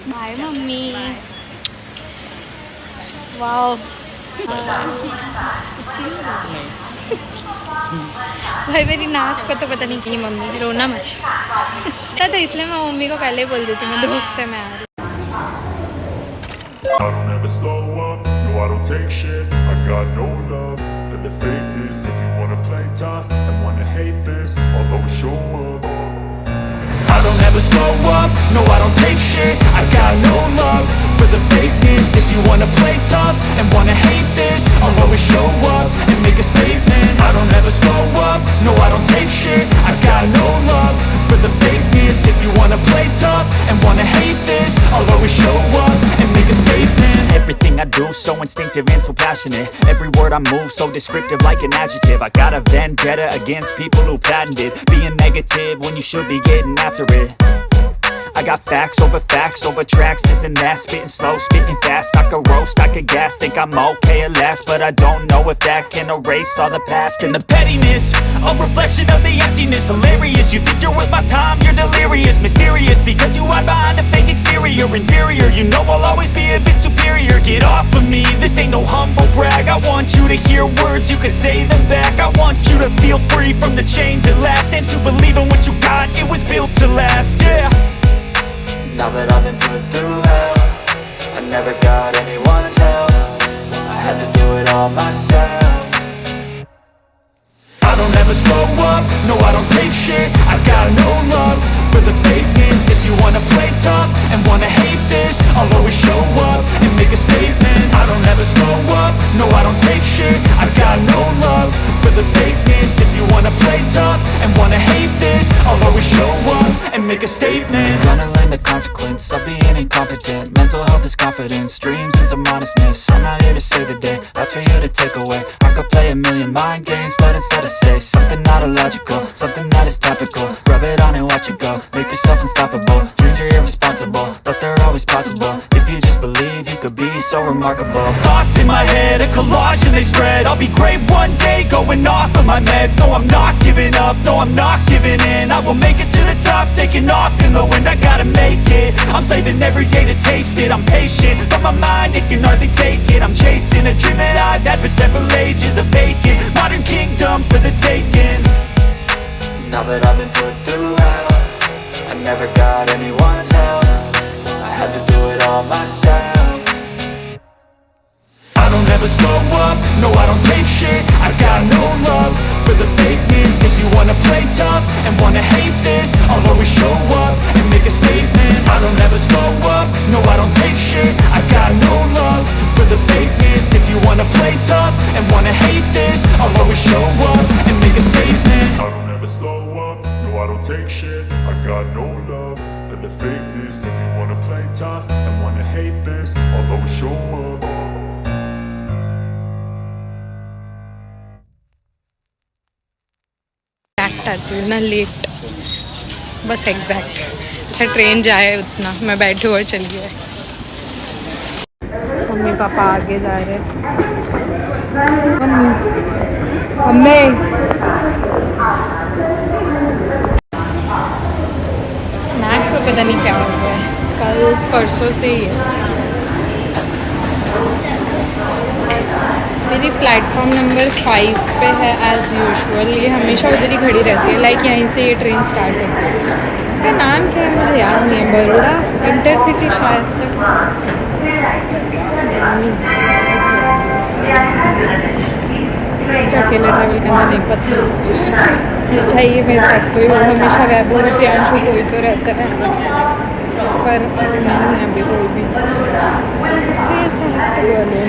Bye mummy. Wow भाई मेरी नाक को तो पता नहीं की मम्मी रोना मत तो इसलिए मैं मम्मी को पहले ही बोल देती हूँ 2 हफ्ते में आ रही। I don't ever slow up, no I don't take shit. I got no love for the fakeness. If you wanna play tough and wanna hate this, I'll always show up. I don't ever slow up, no I don't take shit. I got no love for the fakeness. If you wanna play tough and wanna hate this, I'll always show up and make a statement. I don't ever slow up, no I don't take shit. I got no love for the fakeness. If you wanna play tough and wanna hate this, I'll always show up and make a statement. Everything I do so instinctive and so passionate. Every word I move so descriptive like an adjective. I got a vendetta against people who patented being negative when you should be getting after it. I got facts over tracks, this and that. Spitting slow, spitting fast. I could roast, I could gas. Think I'm okay at last, but I don't know if that can erase all the past. And the pettiness, a reflection of the emptiness. Hilarious, you think you're worth my time, you're delirious. Mysterious, because you hide behind a fake exterior. Inferior, you know I'll always be a bit superior. Get off of me, this ain't no humble brag. I want you to hear words, you can say them back. I want you to feel free from the chains at last, and to believe in what you got, it was built to last, yeah. Now that I've been put through hell, I never got anyone's help. I had to do it all myself. I don't ever slow up, no I don't take shit. I got no love for the fakeness. If you wanna play tough and wanna hate this, I'll always show up and make a statement. I don't ever slow up, no I don't take shit. I got no love for the fakeness. If you wanna play tough and wanna hate this, I'll always show up and make a statement. Gonna learn the consequence of being incompetent. Mental health is confidence, dreams and some honestness. I'm not here to save the day, that's for you to take away. I could play a million mind games, but instead I say something not illogical, something that is topical. Rub it on and watch it go, make yourself unstoppable. Dreams are irresponsible, but they're always possible. If you just believe, you could be so remarkable. Thoughts in my head, a collage and they spread. I'll be great one day, going off of my meds. No, I'm not giving up, no, I'm not giving in. I will make it to the top, taking off in the wind. I gotta make it, I'm saving every day to taste it. I'm patient, but my mind, it can hardly take it. I'm chasing a dream that I've had for several ages. A vacant, modern kingdom for the taking. Now that I've been put through hell, I never got anyone's help. I had to do it all myself. I don't ever slow up, no I don't take shit. I got no love for the fakeness. If you wanna play tough and wanna hate this, I'll always show up and make a statement. I don't ever slow up, no I don't take shit. I got no love for the fakeness. If you wanna play tough and wanna hate this, I'll always show up and make a statement. I don't ever slow up, no I don't take shit. I got no love for the fakeness. If you wanna play tough and wanna hate this, I'll always show up. आती हूँ ना late, बस exact ऐसा train जाए उतना मैं बैठी हुआ चली गई। मम्मी पापा आगे जा रहे हैं। मम्मी मम्मी नाक को पता नहीं क्या हो गया है, कल परसों से ही है। मेरी प्लेटफॉर्म नंबर 5 पे है एज़ यूजुअल। ये हमेशा उधर ही खड़ी रहती है, लाइक यहीं से ये ट्रेन स्टार्ट होती है। इसका नाम क्या है मुझे याद नहीं है, बड़ोड़ा इंटरसिटी शायद तक। मुझे अकेले ट्रैवल करना नहीं पसंद, चाहिए मेरे साथ कोई हो। हमेशा वैभव प्रियांशु कोई तो रहता है, पर नहीं है अभी कोई भी, इसलिए ऐसा है तो बोलो।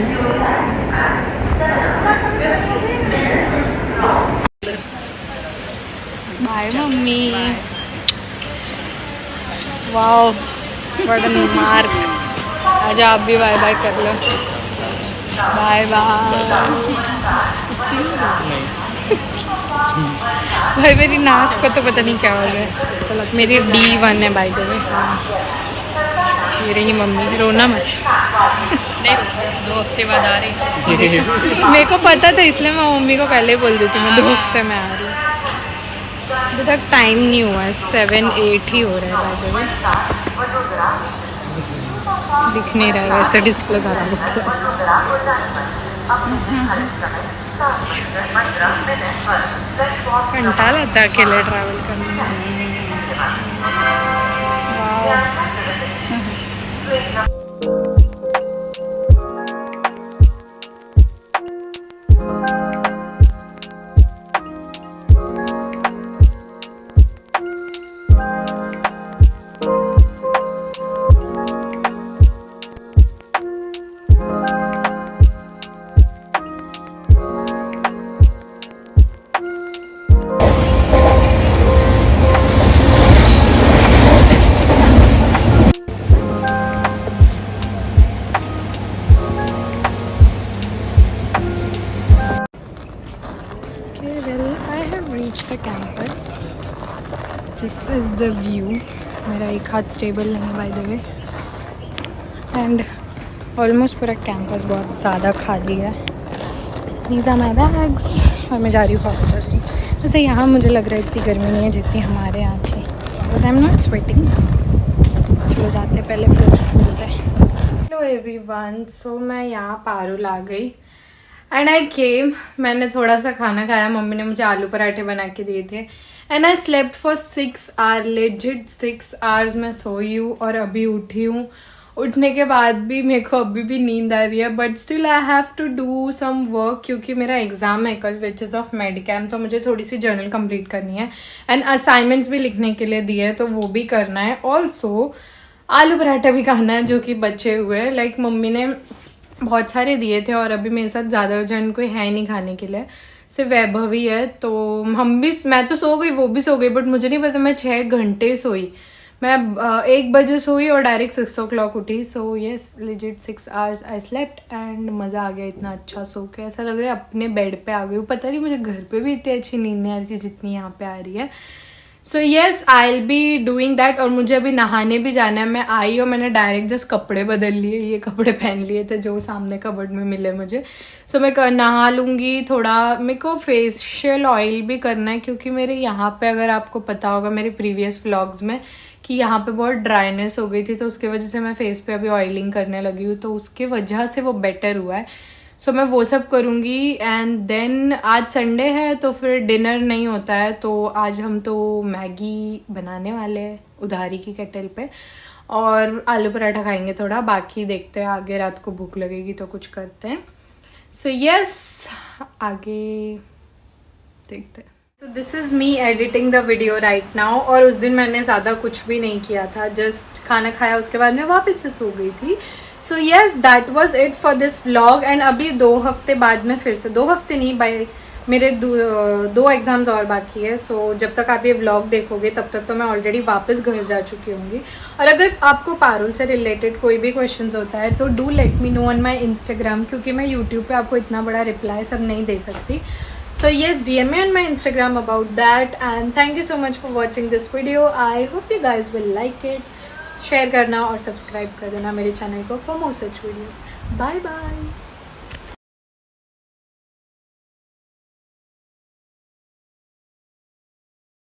Bye mummy. Wow what a mark. आज आप भी बाय बाय कर लो। Bye bye. भाई मेरी नाक को तो पता नहीं क्या हो रहा है। चलो मेरी D1 है बाय द वे। ये रही मम्मी, रोना मत। नहीं 2 हफ्ते बाद आ रही। मेरे को पता था इसलिए मैं मम्मी को पहले ही बोल देती हूँ 2 हफ्ते में आ रही। अभी तक टाइम नहीं हुआ है, 7-8 ही हो रहा है बाय द वे। दिख नहीं रहा है वैसे डिस्प्ले खराब हो गया। घंटा लगता है अकेले ट्रैवल करने में। The campus. This is the view. मेरा एक हाथ स्टेबल नहीं है by the way and almost पूरा कैंपस बहुत ज़्यादा खाली है। These are my bags और मैं जा रही हूँ हॉस्टल। वैसे यहाँ मुझे लग रहा है इतनी गर्मी नहीं है जितनी हमारे यहाँ थी, because I am not sweating. चलो जाते हैं, पहले फिर मिलते हैं। हेलो एवरीवन, सो मैं यहाँ पारुल आ गई एंड आई केम। मैंने थोड़ा सा खाना खाया, मम्मी ने मुझे आलू पराठे बना के दिए थे and I slept for 6 hour, legit 6 hours मैं सोई हूँ और अभी उठी हूँ। उठने के बाद भी मेरे को अभी भी नींद आ रही है, but still I have to do some work क्योंकि मेरा एग्जाम है कल विच इज़ ऑफ मेडिकैम, तो मुझे थोड़ी सी जर्नल कंप्लीट करनी है एंड असाइनमेंट्स भी लिखने के लिए दिए है तो वो भी करना है। ऑल्सो आलू पराठा भी खाना है जो कि बचे हुए हैं, लाइक मम्मी ने बहुत सारे दिए थे और अभी मेरे साथ ज़्यादा जन कोई है नहीं खाने के लिए, सिर्फ वैभव ही है। तो मैं तो सो गई, वो भी सो गई, बट मुझे नहीं पता मैं 6 घंटे सोई। मैं 1 बजे सोई और डायरेक्ट 6 o'clock उठी। So yes, legit 6 hours I slept and मज़ा आ गया इतना अच्छा सो के। ऐसा लग रहा है अपने बेड पे आ गई हूँ। पता नहीं मुझे घर पे भी इतनी अच्छी नींद नहीं आ रही थी जितनी यहाँ पे आ रही है। So yes, I will be doing that. और मुझे अभी नहाने भी जाना है। मैं आई और मैंने डायरेक्ट जस्ट कपड़े बदल लिए, ये कपड़े पहन लिए थे जो सामने कबर्ड में मिले मुझे। सो मैं नहा लूँगी। थोड़ा मेरे को फेशियल ऑयल भी करना है क्योंकि मेरे यहाँ पे, अगर आपको पता होगा मेरे प्रीवियस व्लॉग्स में, कि यहाँ पे बहुत ड्राइनेस हो गई थी तो उसके वजह से मैं फेस पे अभी ऑयलिंग करने लगी हूँ, तो उसके वजह से वो बेटर हुआ है। सो मैं वो सब करूँगी एंड देन आज संडे है तो फिर डिनर नहीं होता है, तो आज हम तो मैगी बनाने वाले हैं उधारी की केटल पे और आलू पराठा खाएंगे थोड़ा। बाकी देखते हैं, आगे रात को भूख लगेगी तो कुछ करते हैं। सो यस, आगे देखते हैं। So this is me editing the video right now. और उस दिन मैंने ज़्यादा कुछ भी नहीं किया था, जस्ट खाना खाया, उसके बाद मैं वापस से सो गई थी। So yes, that was it for this vlog. And अभी 2 हफ्ते बाद में फिर से, 2 हफ्ते नहीं, बाय मेरे 2 एग्जाम्स और बाकी है। सो जब तक आप ये व्लॉग देखोगे तब तक तो मैं ऑलरेडी वापस घर जा चुकी होंगी। और अगर आपको पारुल से रिलेटेड कोई भी क्वेश्चंस होता है तो do let me know on my Instagram, क्योंकि मैं यूट्यूब पे आपको इतना बड़ा रिप्लाई सब नहीं दे सकती। So yes, DM me on my Instagram about that, and thank you so much for watching this video. I hope you guys will like it. Share करना और सब्सक्राइब कर देना मेरे चैनल को for more such videos. Bye bye.